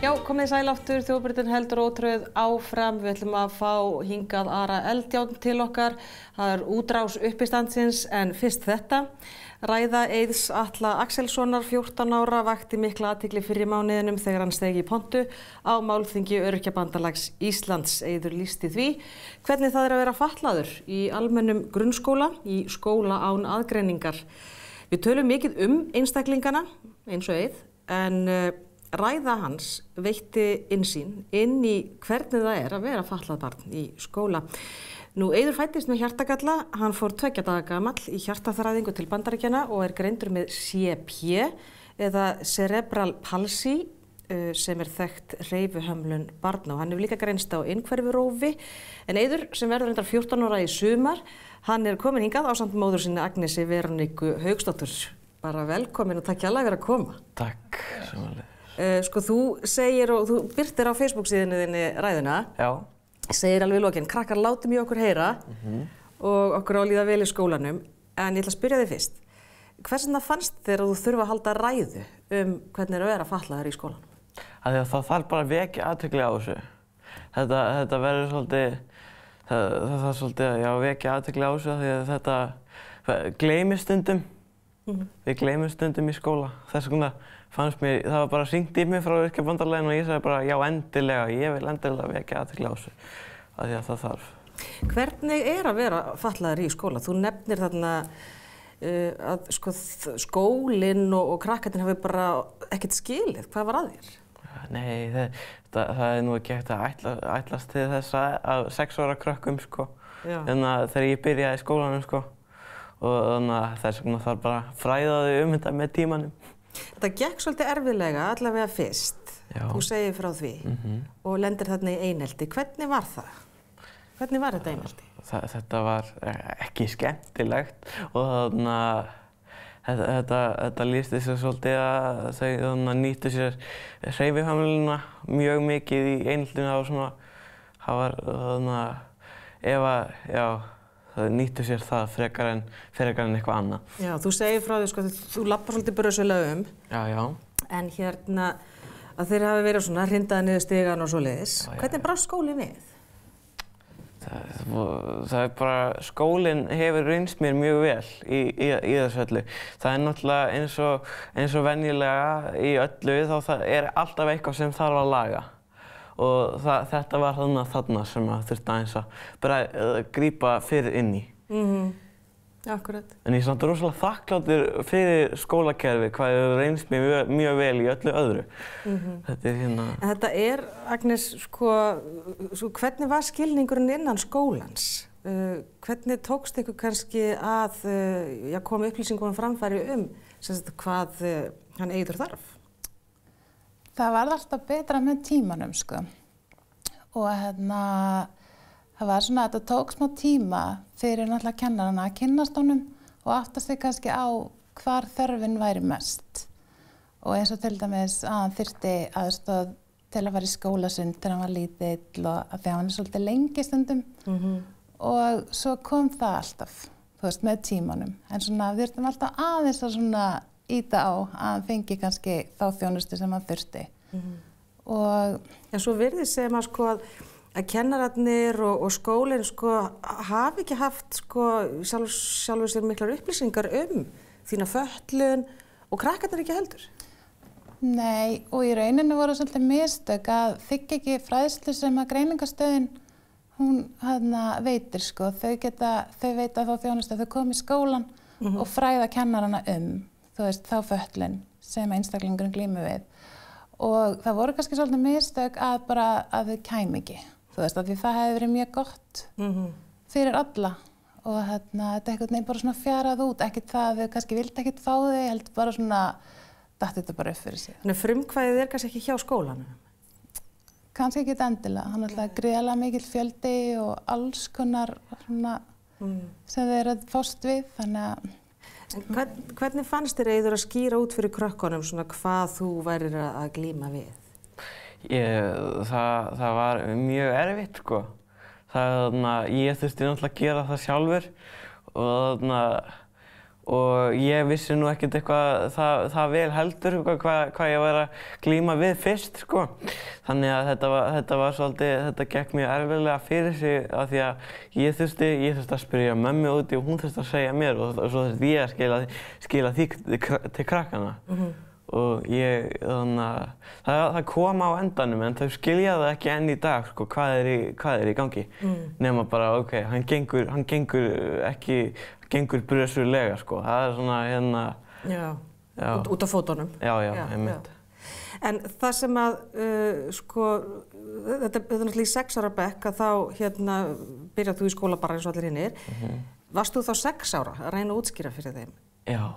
Já, komið sæl aftur, Þjóðbrautin heldur ótrauð áfram. Við ætlum að fá hingað Ara Eldjárn til okkar. Það er útrás uppistandsins, en fyrst þetta. Ræða Eiðs Atla Axelssonar, 14 ára, vakti mikla athygli fyrr í mánuðinum þegar hann steig í pontu á málþingi Öryrkjabandalags Íslands. Eiður lýsti því hvernig það er að vera fatlaður í almennum grunnskóla, í skóla án aðgreiningar. Við tölum mikið einstaklingana, eins og Eið, en ræða hans veitti innsýn inn í hvernig það er að vera fatlað barn í skóla. Nú, Eiður fæddist með hjartagalla, hann fór 2 daga gamall í hjartaþræðingu til Bandaríkjanna og er greindur með CP eða Cerebral Palsy sem er þekkt hreyfihömlun barna og hann hefur líka greinst á innhverfurófi. En Eiður, sem verður reyndar 14 ára í sumar, hann er komin hingað ásamt móður sinni Agnesi Veroniku Hauksdóttur. Bara velkomin og takk hérlega fyrir að koma. Takk, samanlega. Sko, þú segir og þú birtir á Facebook síðunni þinni ræðuna. Já. Segir alveg í lokin, krakkar látum í okkur heyra og okkur á líða vel í skólanum. En ég ætla að spyrja þig fyrst. Hvers vegna fannst þér að þú þurfa að halda ræðu hvernig er að vera fatlaður í skólanum? Það þarf bara að vekja athygli á þessu. Þetta verður svolítið, það þarf svolítið að vekja athygli á þessu því að þetta gleymist stundum. Við gleymum stundum í skóla. Þess vegna fannst mér, það var bara hringt í mig frá Öryrkjabandalaginu og ég sagði bara já endilega, ég vil endilega vekja athygli á þessu. Af því að það þarf. Hvernig er að vera fatlaður í skóla? Þú nefnir þarna að sko, skólinn og krakkarnir hafi bara ekkert skilið. Hvað var að þér? Nei, það er nú ekki hægt að ætlast til þess að 6 ára krökkum sko. Þegar ég byrjaði í skólanum sko. Og þannig að þess vegna þarf bara að fræða þau þetta með tímanum. Þetta gekk svolítið erfiðlega, allavega fyrst. Já. Þú segir frá því og lendir þarna í einelti. Hvernig var það? Hvernig var þetta einelti? Þetta var ekki skemmtilegt og þannig að þetta lýsti sér svolítið að þau nýttu sér hreyfihömlunina mjög mikið í eineltinu og svona. Það var þannig að ef að, já, þau nýttu sér það frekar en eitthvað annað. Já, þú segir frá því, sko, þú lappar svolítið brösulega Já, já. En hérna, að þeir hafi verið svona hrindaði niður stigann og svoleiðis. Hvernig brást skólinn við? Það er bara, skólinn hefur reynst mér mjög vel í þessu öllu. Það er náttúrulega eins og venjulega í öllu, þá það er alltaf eitthvað sem þarf að laga. Og þetta var þarna sem að þurfti aðeins að bara grípa fyrir inn í. Akkurat. En ég er samt rosalega þakkláttur fyrir skólakerfið, hvað hefur reynst mér mjög vel í öllu öðru. Þetta er hérna. En þetta er, Agnes, sko, hvernig var skilningurinn innan skólans? Hvernig tókst ykkur kannski að koma upplýsingum framfæri hvað hann Eiður þarf? Það var alltaf betra með tímanum, sko. Og það var svona að þetta tók smá tíma fyrir náttúrulega kennarana að kynnast honum og átta sig kannski á hvar þörfin væri mest. Og eins og til dæmis að hann þyrfti aðstoð til að fara í skólasund þegar hann var lítill og að því að hann er svolítið lengi stundum. Og svo kom það alltaf, þú veist, með tímanum. En svona við þurftum alltaf aðeins að svona íta á að hann fengi kannski þá þjónustu sem hann þurfti. En svo virðist sem að sko að kennararnir og skólinn sko hafi ekki haft sko sjálfur sér miklar upplýsingar þína fötlun og krakkarnir ekki heldur. Nei, og í rauninu voru svolítið mistök að þykja ekki fræðslu sem að greiningarstöðin hún veitir sko. Þau veita þá þjónustu að þau koma í skólan og fræða kennarana þú veist, þá fötlun sem einstaklingurinn glímir við. Og það voru kannski svolítið mistök að þau kæmi ekki. Þú veist, af því það hefði verið mjög gott fyrir alla. Og þetta einhvern veginn bara svona fjarað út. Ekkert það að þau kannski vildi ekkert fá þau, heldur bara svona, datt þetta bara upp fyrir sig. Þannig frumkvæðið er kannski ekki hjá skólanum? Kannski ekki endilega. Hann er alltaf gríðarlega mikill fjöldi og alls konar svona sem þau eru að fást við, þannig að Hvernig fannst þér Eiður að skýra út fyrir krökkunum svona hvað þú værir að glíma við? Það var mjög erfitt sko. Ég þurfti náttúrulega að gera það sjálfur og og ég vissi nú ekkert eitthvað það vel heldur hvað ég var að glíma við fyrst sko. Þannig að þetta var svolítið, þetta gekk mjög erfiðlega fyrir sig af því að ég þurfti að spyrja mömmu úti og hún þurfti að segja mér og svo þurfti ég að skila því til krakkana. Og það kom á endanum en þau skilja það ekki enn í dag sko, hvað er í gangi. Nema bara, ok, hann gengur brösulega sko, það er svona Já, út af fótunum. Já, einmitt. En það sem að, sko, þetta er náttúrulega í 6 ára bekk að þá byrjar þú í skóla bara eins og allir hinnir. Varst þú þá 6 ára að reyna að útskýra fyrir þeim? Já.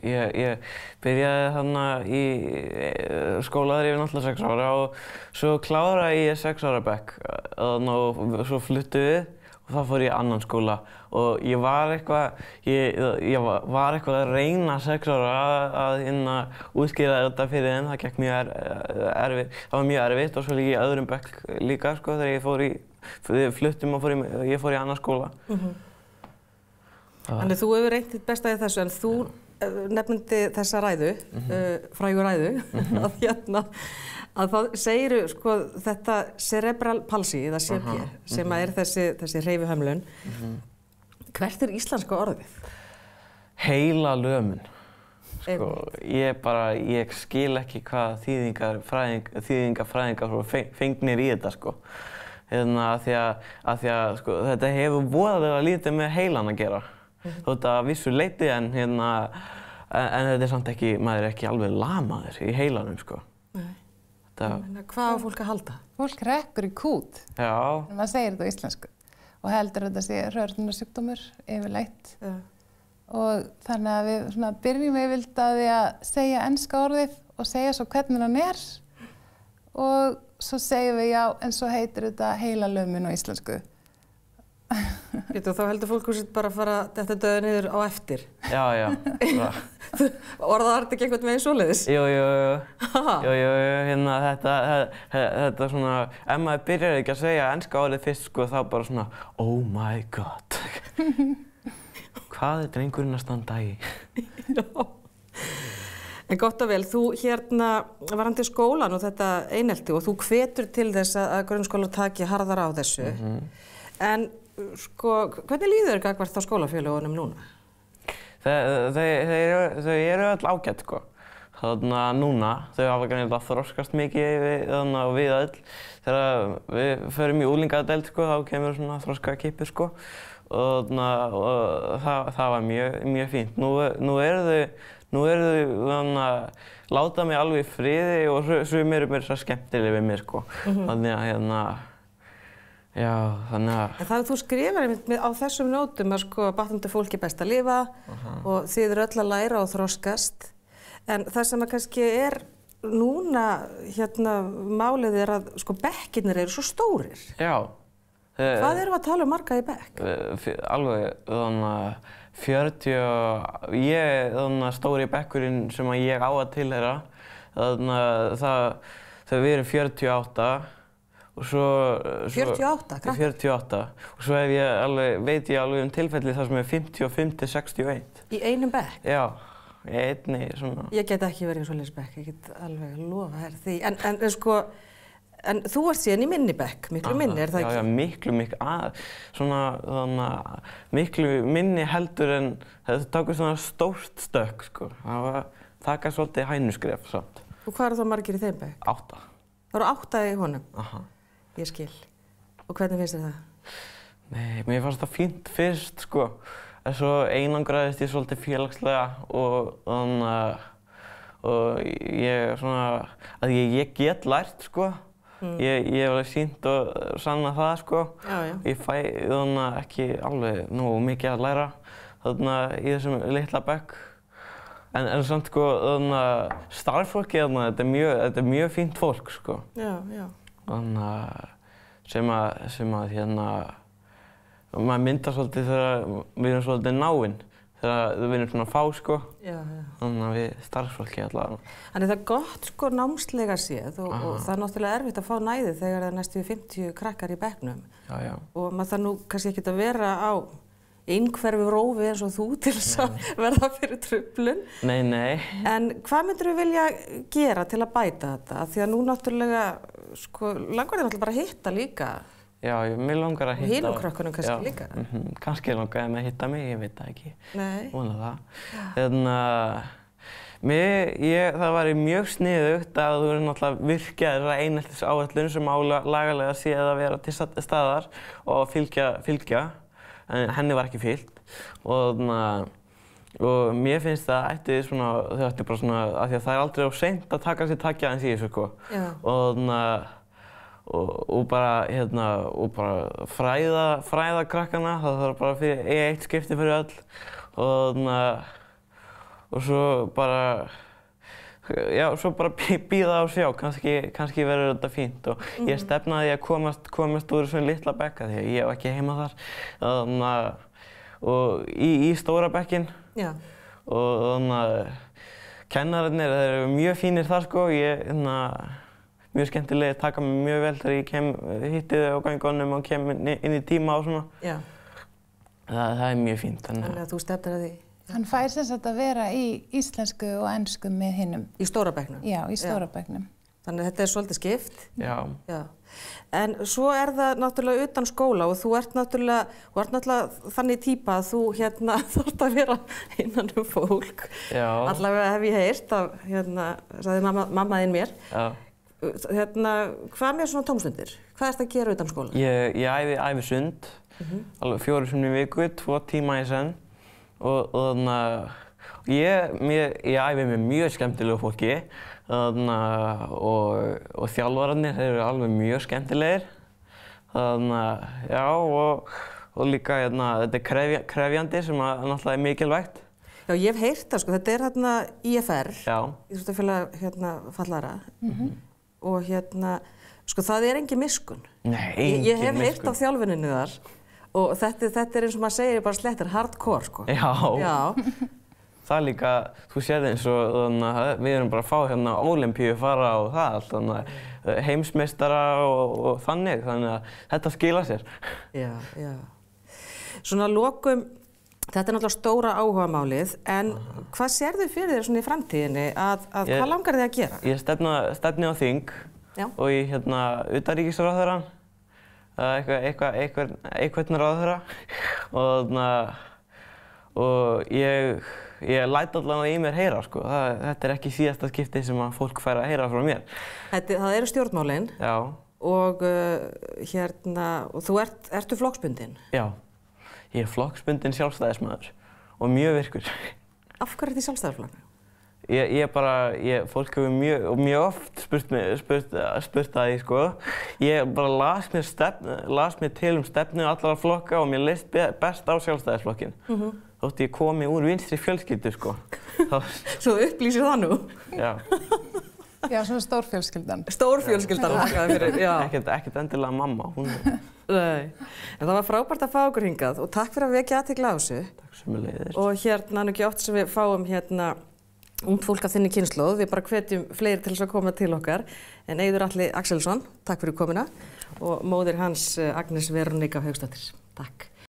Ég byrjaði þarna í skóla þegar ég var náttúrulega 6 ára og svo kláraði ég 6 ára bekk og svo fluttum við og þá fór ég í annan skóla og ég var eitthvað að reyna 6 ára að útskýra þetta fyrir þeim. Það gekk mjög erfitt, það var mjög erfitt og svo líka í öðrum bekk líka sko þegar við fluttum og ég fór í annan skóla. Þannig þú hefur reynt þitt besta í þessu en þú nefndi þessa ræðu, frægu ræðu, að það segiru sko þetta cerebral palsy eða CP sem er þessi hreyfihömlun. Hvert er íslenska orðið? Heilalömun. Sko, ég skil ekki hvað þýðingafræðingar fengnir í þetta sko. Af því að sko, þetta hefur voðalega lítið með heilan að gera. Þótt að vissu leyti en þetta er samt ekki, maður er ekki alveg lamaður í heilanum sko. Nei. Hvað á fólk að halda? Fólk hrekkur í kút. Já. En maður segir þetta á íslensku og heldur þetta sé hrörnunarsjúkdómur yfirleitt. Og þannig að við byrjum yfirleitt að því að segja enska orðið og segja svo hvernig hann er og svo segjum við já en svo heitir þetta heilalömun á íslensku. Þá heldur fólk bara að fara þetta döða niður á eftir? Já. Orðaðar þetta ekki einhvern veginn svoleiðis? Jú, þetta svona, ef maður byrjar ekki að segja enska orðið fyrst sko, þá bara svona, oh my god. Hvað er drengurinn að standa í? En gott og vel, þú varandi skólan og þetta einelti og þú hvetur til þess að grunnskólar taki harðar á þessu. En sko, hvernig líður þér gagnvart á skólafélögunum núna? Þau eru öll ágætt sko. Núna, þau hafa greinilega þroskast mikið við öll. Þegar við förum í unglingadeild sko, þá kemur svona þroskakippur sko. Og það var mjög fínt. Nú eru þau láta mig alveg í friði og sumir eru mér svo skemmtilegir við mér sko. Þannig að... En þú skrifar einmitt á þessum nótum að sko batnandi fólki best að lifa og þið eru öll að læra og þroskast. En það sem að kannski er núna málið er að sko bekkirnir eru svo stórir. Já. Hvað erum við að tala marga í bekk? Alveg 40, stóri bekkurinn sem ég á að tilheyra. Við erum 48. Og svo 48, krakkar? 48. Og svo veit ég alveg tilfelli þar sem er 55 til 61. Í einum bekk? Já, í einni svona. Ég get ekki verið í svoleiðis bekk, ég get alveg lofa þér því. En þú ert síðan í minni bekk, miklu minni, er það ekki? Já, miklu minni heldur en þetta tókur svona stórt stökk, sko. Það taka svolítið hænuskref samt. Og hvað eru þá margir í þeim bekk? 8. Það eru 8 í honum? Ég skil. Og hvernig finnst þér það? Nei, mér fannst það fínt fyrst, sko. En svo einangraðist ég svolítið félagslega og ég get lært, sko. Ég hef alveg sýnt og sannað það, sko. Ég fæ ekki alveg nógu mikið að læra í þessum litla bekk. En samt, sko, starffólkið þetta er mjög fínt fólk, sko. Já. Sem maður myndar svolítið þegar við erum svolítið náin. Þegar við erum svona fá, sko. Þannig að við starfsfólki allavega. Þannig það er gott, sko, námslega séð og það er náttúrulega erfitt að fá næði þegar það er næstu 50 krakkar í bekknum. Já. Og maður þarf nú kannski ekkert að vera einhverfu rófi eins og þú til þess að verða fyrir truflun. Nei. En hvað myndirðu vilja gera til að bæta þetta? Því að nú náttúrulega, sko, langar þér náttúrulega bara að hitta líka. Já, mér langar að hitta. Hinum krökkunum kannski líka. Kannski langar þeim að hitta mig, ég veit það ekki. Nei. Vona það. Það væri mjög sniðugt að þú náttúrulega virkja þessa eineltisáætlun sem lagalega séð að vera til staðar og fylgja. En henni var ekki fylgt og mér finnst það ætti svona, þau ætti bara svona, af því að það er aldrei of seint að taka sér takja aðeins í þessu sko. Og bara fræða krakkana, það þarf bara fyrir eitt skipti fyrir öll og svo bara bíða og sjá, kannski verður þetta fínt og ég stefnaði að komast úr svona litla bekka því að ég hef ekki heima þar og í stóra bekkinn og kennararnir, þeir eru mjög fínir þar sko, mjög skemmtilegir, taka mig mjög vel þegar ég hitti þau á göngunum og kem inn í tíma og svona. Það er mjög fínt. Þannig að þú stefnir að því? Hann fær sem sagt að vera í íslensku og ensku með hinnum. Í stóra bekknum? Já, í stóra bekknum. Þannig að þetta er svolítið skipt? Já. En svo er það náttúrulega utan skóla og þú ert náttúrulega þannig típa að þú þarft að vera innan fólk. Já. Allavega hef ég heyrt af, sagði mamma þín mér. Já. Hvað með svona tómstundir? Hvað ertu að gera utan skóla? Ég æfi sund, alveg 4 sinnum í viku, 2 tíma í senn. Og ég æfi með mjög skemmtilegu fólki og þjálfararnir eru alveg mjög skemmtilegir. Og líka þetta er krefjandi sem náttúrulega er mikilvægt. Já, ég hef heyrt það sko, þetta er IFR, Íþróttafélag fallara og sko það er engin miskunn. Nei, engin miskunn. Ég hef heyrt af þjálfuninni þar. Og þetta er eins og maður segir bara slettir hardcore sko. Já. Það líka, þú sér það eins og við erum bara að fá Ólympíu fara á það allt, heimsmeistara og þannig að þetta skilar sér. Já. Svona lokum, þetta er náttúrulega stóra áhugamálið, en hvað sérðu fyrir þér svona í framtíðinni hvað langar þið að gera? Ég stefni á þing og í utanríkisráðherrann. Einhvern ráðherra og ég læt allavega í mér heyra sko. Þetta er ekki síðasta skipti sem að fólk fær að heyra frá mér. Það eru stjórnmálin. Já. Og þú ertu flokksbundinn? Já, ég er flokksbundinn sjálfstæðismaður og mjög virkur. Af hverju ertu í sjálfstæðisflokknum? Fólk hefur mjög oft spurt að því sko. Ég bara las mér til stefnu allra flokka og mér leist best á sjálfstæðisflokkinn. Þótt ég komi úr vinstri fjölskyldu sko. Svo upplýsir það nú? Já. Já, svona stórfjölskyldan. Stórfjölskyldan, já. Ekkert endilega mamma, hún Nei. En það var frábært að fá okkur hingað og takk fyrir að vekja athygli á þessu. Takk sömuleiðis. Og nú ekki oft sem við fáum ungt fólk af þinni kynslóð, við bara hvetjum fleiri til þess að koma til okkar. En Eiður Atli Axelsson, takk fyrir komuna og móðir hans Agnes Veronika Hauksdóttir. Takk.